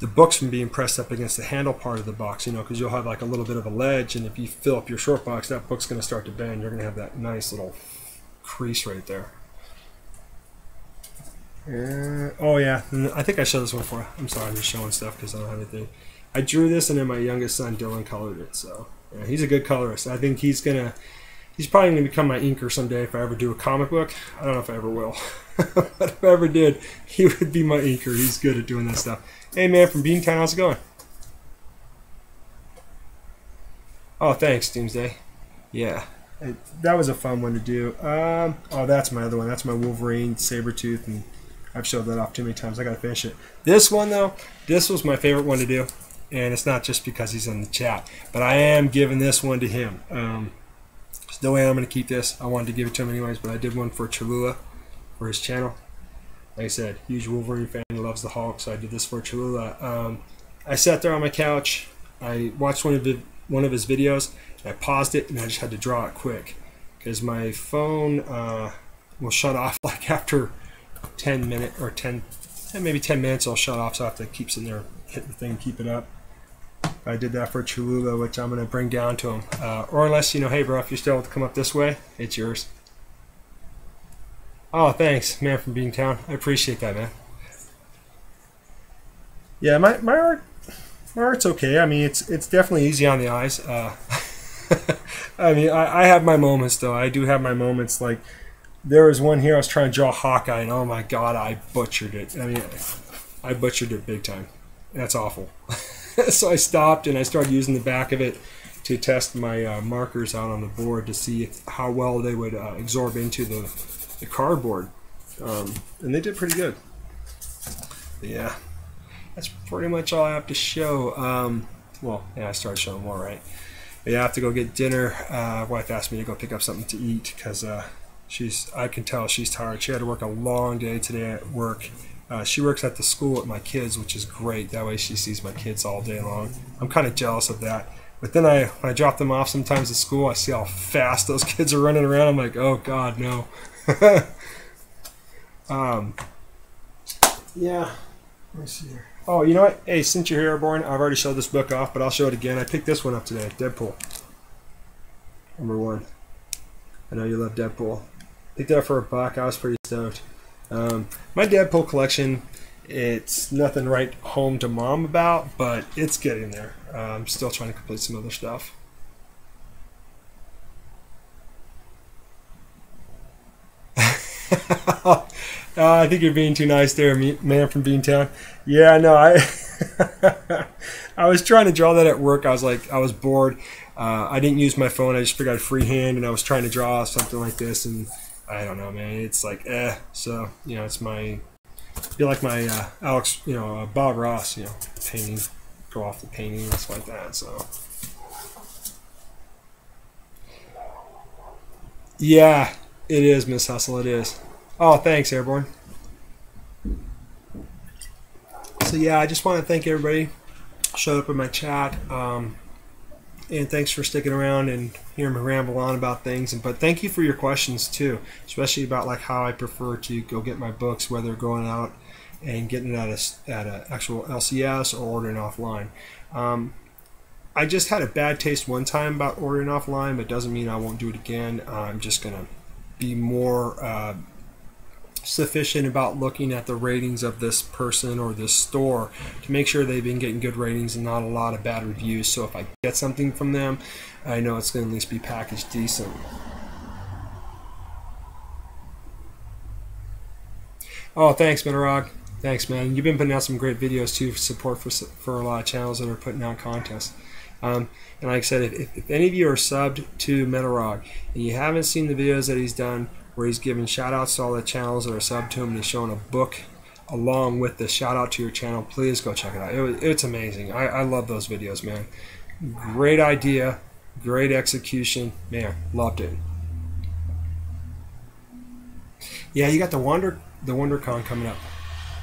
books from being pressed up against the handle part of the box, because you'll have like a little bit of a ledge, and if you fill up your short box, that book's going to start to bend. You're going to have that nice little crease right there. Oh yeah, and I think I showed this one before. I'm sorry, I'm just showing stuff because I don't have anything. I drew this, and then my youngest son Dylan colored it. So yeah, he's a good colorist. I think he's probably gonna become my inker someday if I ever do a comic book. I don't know if I ever will, but if I ever did, he would be my inker. He's good at doing that stuff. Hey man, from Beantown, how's it going? Oh, thanks, Doomsday. Yeah. That was a fun one to do. Oh, that's my other one. That's my Wolverine Sabretooth, and I've showed that off too many times. I gotta finish it. This one though, this was my favorite one to do, and it's not just because he's in the chat, but I am giving this one to him. There's no way I'm gonna keep this. I wanted to give it to him anyways, but I did one for Cholula for his channel. Like I said, huge Wolverine fan, he loves the Hulk, so I did this for Cholula. I sat there on my couch. I watched one of his videos. I paused it and I just had to draw it quick because my phone will shut off like after 10 minutes or maybe 10 minutes it'll shut off, so I have to keep sitting there, hit the thing, keep it up. I did that for Cholula, which I'm going to bring down to him. Or unless, hey bro, if you're still able to come up this way, it's yours. Oh, thanks, man from Beantown. I appreciate that, man. Yeah, my art's okay. I mean, it's definitely easy on the eyes. I mean, I have my moments, though. I do have my moments. Like, there was one here I was trying to draw Hawkeye, and oh my god, I butchered it. I mean, I butchered it big time. That's awful. So I stopped, and I started using the back of it to test my markers out on the board to see how well they would absorb into the cardboard. And they did pretty good. But yeah, that's pretty much all I have to show. Well, yeah, I started showing more, right? But yeah, I have to go get dinner. Wife asked me to go pick up something to eat because I can tell she's tired. She had to work a long day today at work. She works at the school with my kids, which is great. That way she sees my kids all day long. I'm kind of jealous of that. But then when I drop them off sometimes at school, I see how fast those kids are running around. I'm like, oh god, no. Yeah. Let me see here. Oh, you know what? Hey, since you're here, Airborne, I've already showed this book off, but I'll show it again. I picked this one up today, Deadpool. #1. I know you love Deadpool. Picked it up for $1. I was pretty stoked. My Deadpool collection, it's nothing to write home to mom about, but it's getting there. I'm still trying to complete some other stuff. I think you're being too nice there, man from Beantown. Yeah, no, I was trying to draw that at work. I was bored. I didn't use my phone. I just figured I'd freehand, and I was trying to draw something like this, and I don't know, man. It's like So you know, it's my feel like my Alex, Bob Ross, painting, go off the painting and stuff like that. So yeah, it is, Miss Hustle. It is. Oh, thanks, Airborne. So yeah, I just want to thank everybody showed up in my chat, and thanks for sticking around and hearing me ramble on about things. But thank you for your questions too, especially about like how I prefer to go get my books, whether going out and getting it at a actual LCS or ordering offline. I just had a bad taste one time about ordering offline, but doesn't mean I won't do it again. I'm just gonna be more sufficient about looking at the ratings of this person or this store to make sure they've been getting good ratings and not a lot of bad reviews. So if I get something from them, I know it's going to at least be packaged decent. Oh, thanks, Minorog. Thanks, man. You've been putting out some great videos too for support for a lot of channels that are putting out contests. And like I said, if any of you are subbed to Metalrog and you haven't seen the videos that he's done where he's giving shout outs to all the channels that are subbed to him and he's showing a book along with the shout out to your channel, please go check it out. It's amazing. I love those videos, man. Great idea, great execution, man, loved it. Yeah, you got the WonderCon coming up.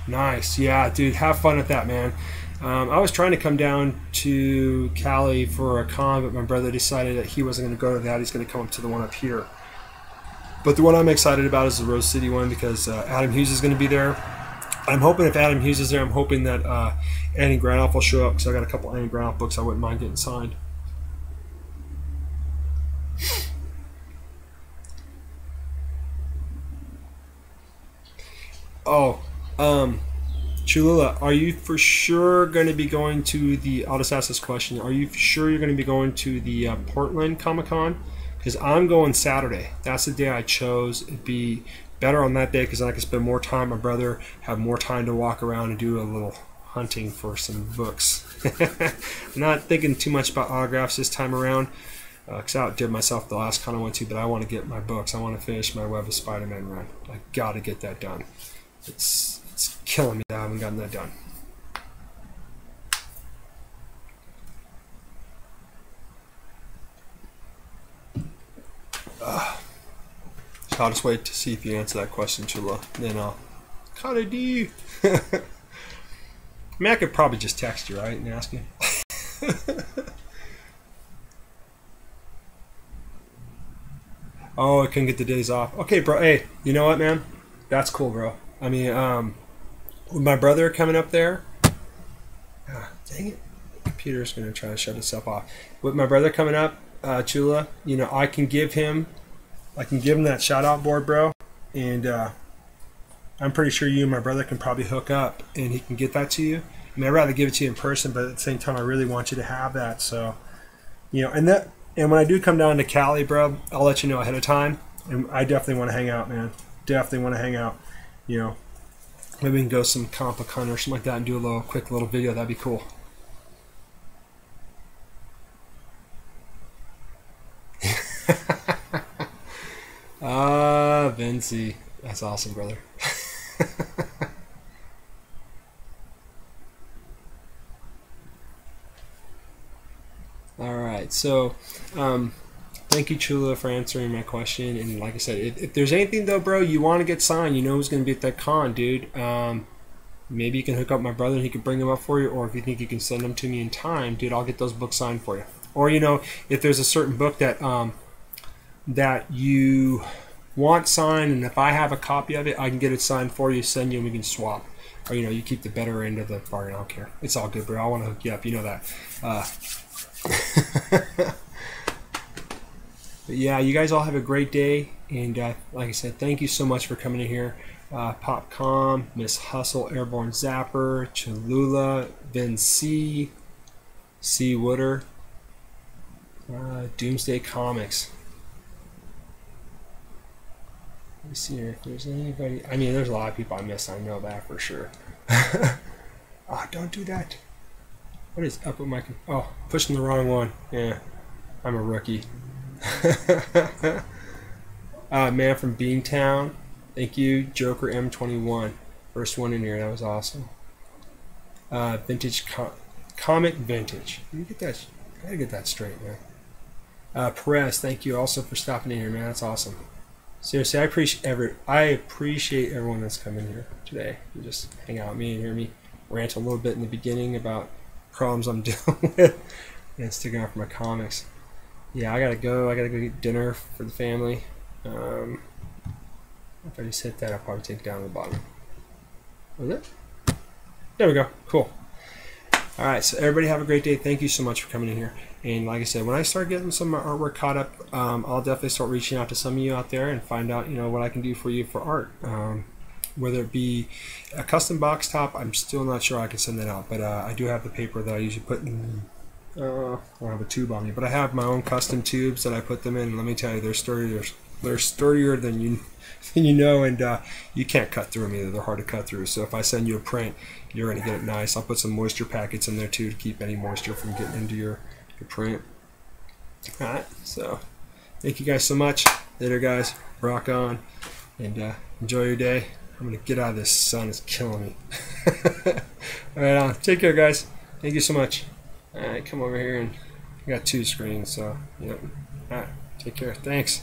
Nice. Yeah, dude, have fun at that, man. I was trying to come down to Cali for a con, but my brother decided that he wasn't going to go to that. He's going to come up to the one up here. But the one I'm excited about is the Rose City one because Adam Hughes is going to be there. I'm hoping if Adam Hughes is there, I'm hoping that Annie Granoff will show up because I got a couple Annie Granoff books I wouldn't mind getting signed. Oh, Cholula, are you for sure going to be going to the, I'll just ask this question, are you sure you're going to be going to the Portland Comic-Con? Because I'm going Saturday. That's the day I chose. It'd be better on that day because I can spend more time with my brother, have more time to walk around and do a little hunting for some books. I'm not thinking too much about autographs this time around because I outdid myself the last con I went to, but I want to get my books. I want to finish my Web of Spider-Man run. I got to get that done. It's killing me that I haven't gotten that done. So I'll just wait to see if you answer that question, Chula. Then I'll kind of do. I mean, I could probably just text you, right, and ask you. Oh, I couldn't get the days off. Okay, bro. Hey, you know what, man? That's cool, bro. I mean, with my brother coming up there. Dang it. The computer's going to try to shut itself off. With my brother coming up, Chula, you know, I can give him that shout out board, bro, and I'm pretty sure you and my brother can probably hook up and he can get that to you. I mean, I'd rather give it to you in person, but at the same time I really want you to have that. So, you know, and when I do come down to Cali, bro, I'll let you know ahead of time, and I definitely want to hang out, man. Definitely want to hang out. You know, maybe we can go some Comic-Con or something like that and do a quick little video. That'd be cool. Vinci. That's awesome, brother. Alright, so thank you, Chula, for answering my question. And like I said, if there's anything, though, bro, you want to get signed, you know who's going to be at that con, dude. Maybe you can hook up my brother and he can bring them up for you, or if you think you can send them to me in time, dude, I'll get those books signed for you. Or, you know, if there's a certain book that that you want signed, and if I have a copy of it, I can get it signed for you, send you, and we can swap. Or, you know, you keep the better end of the bargain. I don't care. It's all good, bro. I want to hook you up. You know that. But yeah, you guys all have a great day. And like I said, thank you so much for coming in here. Popcom, Miss Hustle, Airborne Zapper, Cholula, Ben C. Wooder, Doomsday Comics. Let me see here if there's anybody. I mean, there's a lot of people I missed. I know that for sure. Oh, don't do that. What is up with my... Oh, pushing the wrong one. Yeah, I'm a rookie. Man from Beantown. Thank you. Joker M21. First one in here. That was awesome. Vintage Comic Vintage. Let me get that. I gotta get that straight, man. Perez, thank you also for stopping in here, man. That's awesome. Seriously, I appreciate everyone that's coming here today. You just hang out with me and hear me rant a little bit in the beginning about problems I'm dealing with and sticking out for my comics. Yeah, I gotta go. I gotta go get dinner for the family. If I just hit that, I'll probably take it down to the bottom. Was it? There we go. Cool. All right, so everybody have a great day. Thank you so much for coming in here. And like I said, when I start getting some of my artwork caught up, I'll definitely start reaching out to some of you out there and find out, what I can do for you for art. Whether it be a custom box top, I'm still not sure I can send that out. But I do have the paper that I usually put in. I don't have a tube on me, but I have my own custom tubes that I put them in. And let me tell you, they're sturdier. They're sturdier than you know, and you can't cut through them either. They're hard to cut through. So if I send you a print, you're going to get it nice. I'll put some moisture packets in there too to keep any moisture from getting into your print. All right, so thank you guys so much. Later, guys. Rock on, and enjoy your day. I'm going to get out of this sun. It's killing me. All right, take care, guys. Thank you so much. All right, come over here, and I got 2 screens, so yep. All right, take care. Thanks.